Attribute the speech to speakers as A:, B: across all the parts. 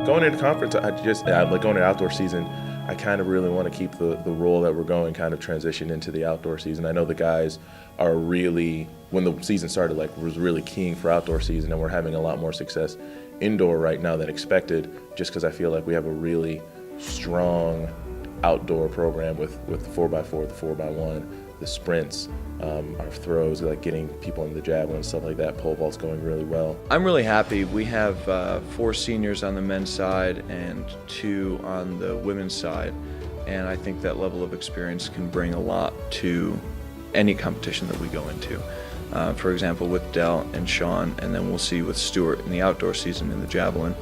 A: Going into conference, like going into outdoor season, I kind of really want to keep the role that we're going, kind of transition into the outdoor season. I know the guys are really, when the season started, like was really keying for outdoor season, and we're having a lot more success indoor right now than expected, just because I feel like we have a really strong outdoor program with the 4x4, the 4x1, the sprints, our throws, like getting people in the javelin, stuff like that. Pole vault's going really well.
B: I'm really happy. We have 4 seniors on the men's side and 2 on the women's side, and I think that level of experience can bring a lot to any competition that we go into. For example, with Dell and Sean, and then we'll see with Stuart in the outdoor season in the javelin.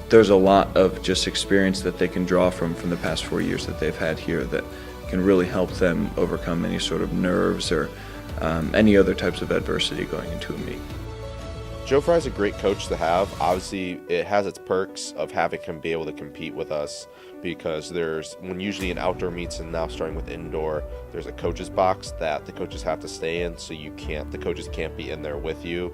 B: There's a lot of just experience that they can draw from the past 4 years that they've had here that can really help them overcome any sort of nerves or any other types of adversity going into a meet.
C: Joe Fry's a great coach to have. Obviously, it has its perks of having him be able to compete with us, because when usually in outdoor meets and now starting with indoor, there's a coach's box that the coaches have to stay in, so the coaches can't be in there with you,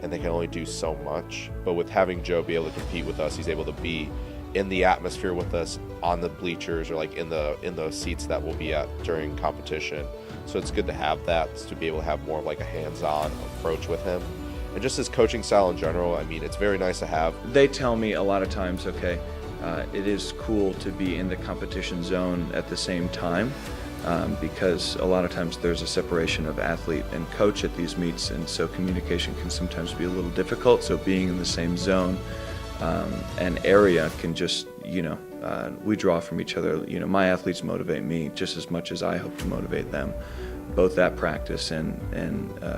C: and they can only do so much. But with having Joe be able to compete with us, he's able to be in the atmosphere with us on the bleachers, or like in the seats that we'll be at during competition. So it's good to have that, to be able to have more of like a hands-on approach with him. And just his coaching style in general, I mean, it's very nice to have.
B: They tell me a lot of times, okay, it is cool to be in the competition zone at the same time, because a lot of times there's a separation of athlete and coach at these meets, and so communication can sometimes be a little difficult. So being in the same zone and area can just, we draw from each other. My athletes motivate me just as much as I hope to motivate them, both at practice and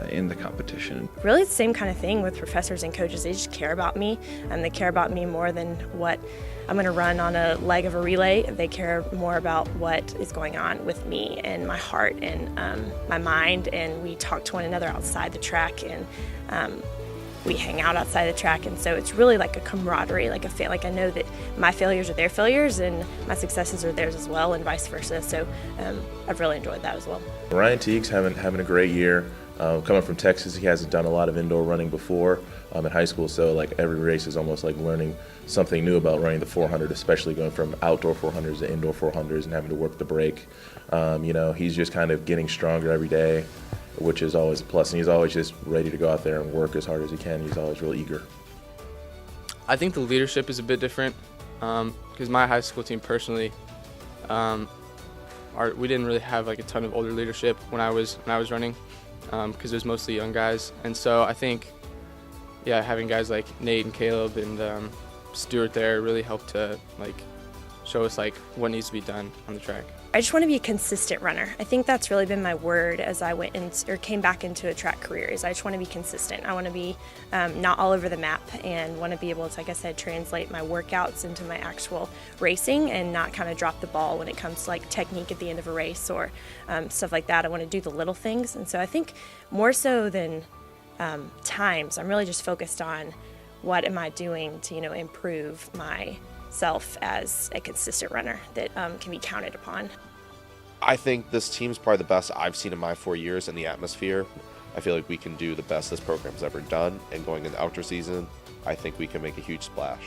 B: in the competition.
D: Really, it's the same kind of thing with professors and coaches. They just care about me, and they care about me more than what I'm going to run on a leg of a relay. They care more about what is going on with me and my heart and my mind, and we talk to one another outside the track, and we hang out outside the track, and so it's really like a camaraderie, like I know that my failures are their failures and my successes are theirs as well, and vice versa. So I've really enjoyed that as well.
A: Ryan Teague's having a great year. Coming from Texas, he hasn't done a lot of indoor running before in high school, so like every race is almost like learning something new about running the 400, especially going from outdoor 400s to indoor 400s and having to work the break. He's just kind of getting stronger every day, which is always a plus, and he's always just ready to go out there and work as hard as he can. He's always real eager.
E: I think the leadership is a bit different, because my high school team personally, we didn't really have like a ton of older leadership when I was running, because it was mostly young guys, and so I think, having guys like Nate and Caleb and Stuart there really helped to show us what needs to be done on the track.
D: I just want to be a consistent runner. I think that's really been my word as I came back into a track career, is I just want to be consistent. I want to be not all over the map, and want to be able to, like I said, translate my workouts into my actual racing and not kind of drop the ball when it comes to technique at the end of a race or stuff like that. I want to do the little things, and so I think more so than times, I'm really just focused on what am I doing to improve myself as a consistent runner that can be counted upon.
C: I think this team's probably the best I've seen in my 4 years in the atmosphere. I feel like we can do the best this program's ever done, and going into outdoor season, I think we can make a huge splash.